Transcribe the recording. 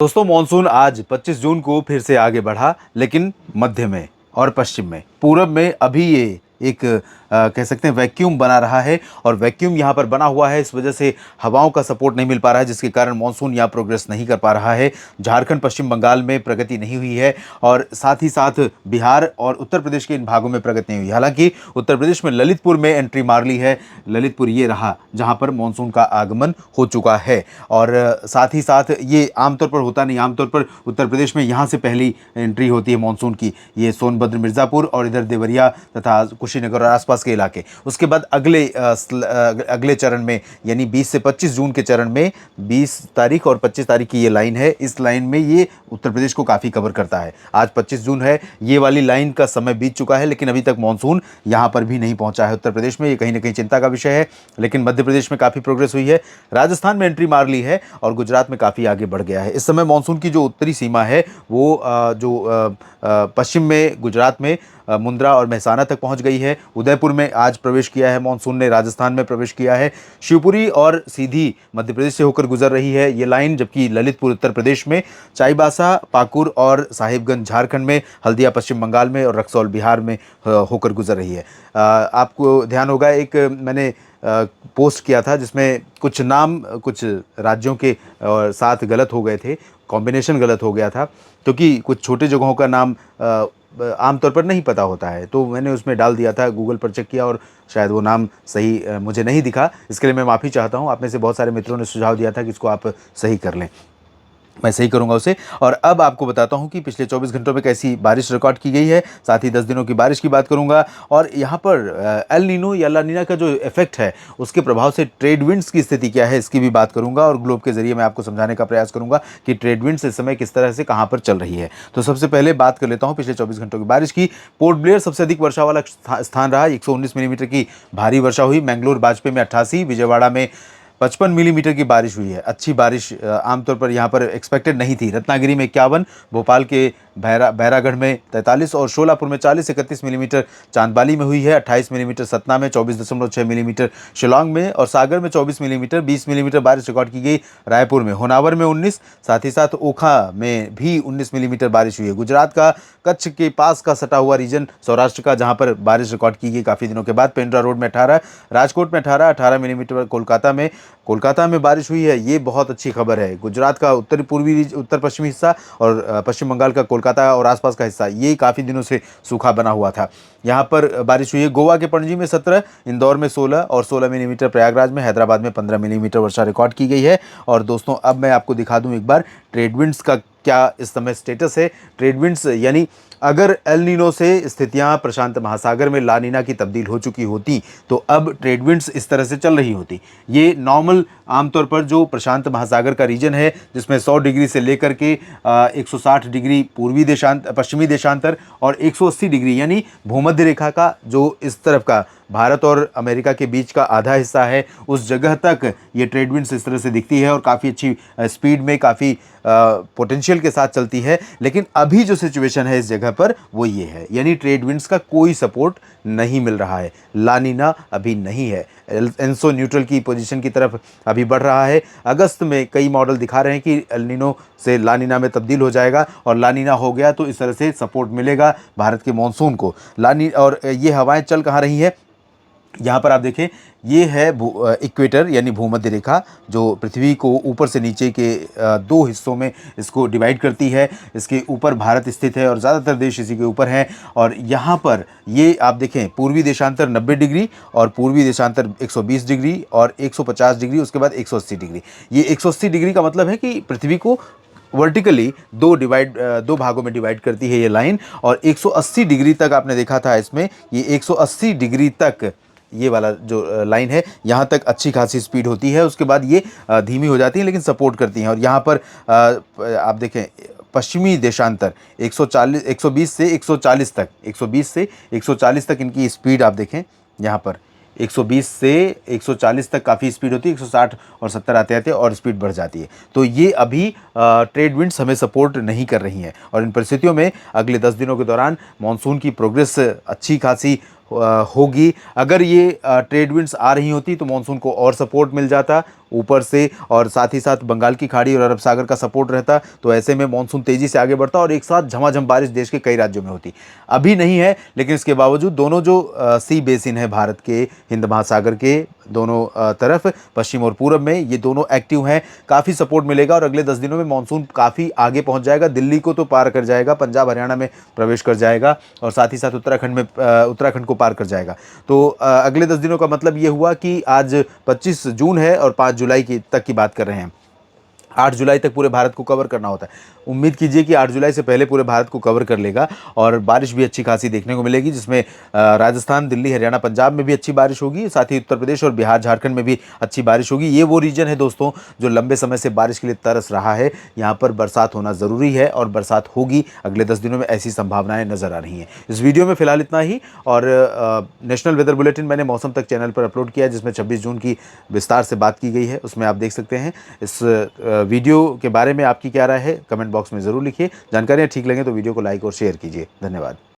दोस्तों मॉनसून आज 25 जून को फिर से आगे बढ़ा, लेकिन मध्य में और पश्चिम में, पूरब में अभी ये एक कह सकते हैं वैक्यूम बना रहा है। और वैक्यूम यहाँ पर बना हुआ है, इस वजह से हवाओं का सपोर्ट नहीं मिल पा रहा है, जिसके कारण मॉनसून यहाँ प्रोग्रेस नहीं कर पा रहा है। झारखंड पश्चिम बंगाल में प्रगति नहीं हुई है और साथ ही साथ बिहार और उत्तर प्रदेश के इन भागों में प्रगति नहीं हुई। हालांकि उत्तर प्रदेश में ललितपुर में एंट्री मार ली है। ललितपुर ये रहा जहाँ पर मॉनसून का आगमन हो चुका है। और साथ ही साथ ये आमतौर पर होता नहीं, आमतौर पर उत्तर प्रदेश में यहाँ से पहली एंट्री होती है मॉनसून की। ये सोनभद्र, मिर्ज़ापुर और इधर देवरिया तथा कुशीनगर और आसपास के इलाके। उसके बाद अगले चरण में यानी 20 से 25 जून के चरण में 20 तारीख और 25 तारीख की ये लाइन है। इस लाइन में ये उत्तर प्रदेश को काफ़ी कवर करता है। आज 25 जून है, ये वाली लाइन का समय बीत चुका है, लेकिन अभी तक मॉनसून यहाँ पर भी नहीं पहुँचा है उत्तर प्रदेश में। ये कहीं ना कहीं चिंता का विषय है। लेकिन मध्य प्रदेश में काफ़ी प्रोग्रेस हुई है, राजस्थान में एंट्री मार ली है और गुजरात में काफ़ी आगे बढ़ गया है। इस समय मॉनसून की जो उत्तरी सीमा है वो पश्चिम में गुजरात में मुंद्रा और मेहसाना तक पहुंच गई है। उदयपुर में आज प्रवेश किया है मॉनसून ने, राजस्थान में प्रवेश किया है। शिवपुरी और सीधी मध्य प्रदेश से होकर गुजर रही है ये लाइन, जबकि ललितपुर उत्तर प्रदेश में, चाईबासा, पाकुर और साहिबगंज झारखंड में, हल्दिया पश्चिम बंगाल में और रक्सौल बिहार में होकर गुजर रही है। आपको ध्यान होगा, एक मैंने पोस्ट किया था जिसमें कुछ नाम कुछ राज्यों के साथ गलत हो गए थे, कॉम्बिनेशन गलत हो गया था, क्योंकि कुछ छोटे जगहों का नाम आमतौर पर नहीं पता होता है। तो मैंने उसमें डाल दिया था, गूगल पर चेक किया और शायद वो नाम सही मुझे नहीं दिखा। इसके लिए मैं माफ़ी चाहता हूँ। आप में से बहुत सारे मित्रों ने सुझाव दिया था कि इसको आप सही कर लें, मैं सही करूंगा उसे। और अब आपको बताता हूं कि पिछले 24 घंटों में कैसी बारिश रिकॉर्ड की गई है, साथ ही 10 दिनों की बारिश की बात करूंगा। और यहां पर एल नीनो या ला नीना का जो इफेक्ट है उसके प्रभाव से ट्रेड विंड्स की स्थिति क्या है इसकी भी बात करूंगा। और ग्लोब के जरिए मैं आपको समझाने का प्रयास करूंगा कि ट्रेड विंड्स इस समय किस तरह से कहां पर चल रही है। तो सबसे पहले बात कर लेता हूँ पिछले 24 घंटों की बारिश की। पोर्ट ब्लेयर सबसे अधिक वर्षा वाला स्थान रहा, 119 मिलीमीटर की भारी वर्षा हुई। मैंगलोर बाजपेयी में 88, विजयवाड़ा में 55 मिलीमीटर की बारिश हुई है। अच्छी बारिश आमतौर पर यहाँ पर एक्सपेक्टेड नहीं थी। रत्नागिरी में 51, भोपाल के बैरागढ़ में 43 और शोलापुर में 40-31 मिलीमीटर चांदबाली में हुई है। 28 मिलीमीटर सतना में, 24.6 मिलीमीटर शिलांग में और सागर में 24 मिलीमीटर, 20 मिलीमीटर बारिश रिकॉर्ड की गई रायपुर में। होनावर में 19, साथ ही साथ ओखा में भी 19 मिलीमीटर बारिश हुई है। गुजरात का कच्छ के पास का सटा हुआ रीजन सौराष्ट्र का, जहाँ पर बारिश रिकॉर्ड की गई काफ़ी दिनों के बाद, पेंड्रा रोड में 18, राजकोट में 18 मिलीमीटर, कोलकाता में बारिश हुई है। ये बहुत अच्छी खबर है। गुजरात का उत्तर पश्चिमी हिस्सा और पश्चिम बंगाल का कोलकाता और आसपास का हिस्सा, ये काफ़ी दिनों से सूखा बना हुआ था, यहाँ पर बारिश हुई है। गोवा के पणजी में 17, इंदौर में 16 और 16 मिलीमीटर, प्रयागराज में, हैदराबाद में 15 मिलीमीटर वर्षा रिकॉर्ड की गई है। और दोस्तों अब मैं आपको दिखा दूं एक बार ट्रेड विंड्स का क्या इस समय स्टेटस है। ट्रेड विंड्स यानी अगर एल नीनो से स्थितियां प्रशांत महासागर में ला नीना की तब्दील हो चुकी होती तो अब ट्रेड विंड्स इस तरह से चल रही होती। ये नॉर्मल आमतौर पर जो प्रशांत महासागर का रीजन है, जिसमें 100 डिग्री से लेकर के 160 डिग्री पश्चिमी देशांतर और 180 डिग्री यानी भूमध्य रेखा का जो इस तरफ का भारत और अमेरिका के बीच का आधा हिस्सा है, उस जगह तक ये ट्रेड विंड्स इस तरह से दिखती है और काफ़ी अच्छी स्पीड में, काफ़ी पोटेंशियल के साथ चलती है। लेकिन अभी जो सिचुएशन है इस जगह पर वो ये है, यानी ट्रेड विंड्स का कोई सपोर्ट नहीं मिल रहा है। ला नीना अभी नहीं है, एल्निनो न्यूट्रल की पोजीशन की तरफ अभी बढ़ रहा है। अगस्त में कई मॉडल दिखा रहे हैं कि एल्निनो से ला नीना में तब्दील हो जाएगा और ला नीना हो गया तो इस तरह से सपोर्ट मिलेगा भारत के मॉनसून को। और ये हवाएं चल कहाँ रही हैं, यहाँ पर आप देखें, ये है इक्वेटर यानी भूमध्य रेखा, जो पृथ्वी को ऊपर से नीचे के दो हिस्सों में इसको डिवाइड करती है। इसके ऊपर भारत स्थित है और ज़्यादातर देश इसी के ऊपर हैं। और यहाँ पर ये आप देखें, पूर्वी देशांतर 90 डिग्री और पूर्वी देशांतर 120 डिग्री और 150 डिग्री, उसके बाद 180 डिग्री। ये 180 डिग्री का मतलब है कि पृथ्वी को वर्टिकली दो भागों में डिवाइड करती है ये लाइन। और 180 डिग्री तक आपने देखा था इसमें, ये 180 डिग्री तक ये वाला जो लाइन है, यहाँ तक अच्छी खासी स्पीड होती है। उसके बाद ये धीमी हो जाती है लेकिन सपोर्ट करती हैं। और यहाँ पर आप देखें, पश्चिमी देशांतर 120 से 140 तक इनकी स्पीड आप देखें, यहाँ पर 120 से 140 तक काफ़ी स्पीड होती है, 160 और 70 आते आते और स्पीड बढ़ जाती है। तो ये अभी ट्रेड विंड्स हमें सपोर्ट नहीं कर रही हैं और इन परिस्थितियों में अगले 10 दिनों के दौरान मॉनसून की प्रोग्रेस अच्छी खासी होगी। अगर ये ट्रेड विंड्स आ रही होती तो मानसून को और सपोर्ट मिल जाता ऊपर से, और साथ ही साथ बंगाल की खाड़ी और अरब सागर का सपोर्ट रहता, तो ऐसे में मानसून तेजी से आगे बढ़ता और एक साथ झमाझम बारिश देश के कई राज्यों में होती। अभी नहीं है, लेकिन इसके बावजूद दोनों जो सी बेसिन है भारत के, हिंद महासागर के दोनों तरफ, पश्चिम और पूरब में, ये दोनों एक्टिव हैं। काफ़ी सपोर्ट मिलेगा और अगले 10 दिनों में मानसून काफ़ी आगे पहुंच जाएगा, दिल्ली को तो पार कर जाएगा, पंजाब हरियाणा में प्रवेश कर जाएगा और साथ ही साथ उत्तराखंड को पार कर जाएगा। तो अगले 10 दिनों का मतलब ये हुआ कि आज 25 जून है और 5 जुलाई की तक की बात कर रहे हैं। 8 जुलाई तक पूरे भारत को कवर करना होता है। उम्मीद कीजिए कि 8 जुलाई से पहले पूरे भारत को कवर कर लेगा और बारिश भी अच्छी खासी देखने को मिलेगी, जिसमें राजस्थान, दिल्ली, हरियाणा, पंजाब में भी अच्छी बारिश होगी, साथ ही उत्तर प्रदेश और बिहार, झारखंड में भी अच्छी बारिश होगी। ये वो रीजन है दोस्तों जो लंबे समय से बारिश के लिए तरस रहा है। यहाँ पर बरसात होना ज़रूरी है और बरसात होगी अगले 10 दिनों में, ऐसी संभावनाएं नज़र आ रही हैं। इस वीडियो में फिलहाल इतना ही, और नेशनल वेदर बुलेटिन मैंने मौसम तक चैनल पर अपलोड किया है, जिसमें 26 जून की विस्तार से बात की गई है, उसमें आप देख सकते हैं। इस वीडियो के बारे में आपकी क्या राय है, कमेंट बॉक्स में ज़रूर लिखिए। जानकारियाँ ठीक लगे तो वीडियो को लाइक और शेयर कीजिए। धन्यवाद।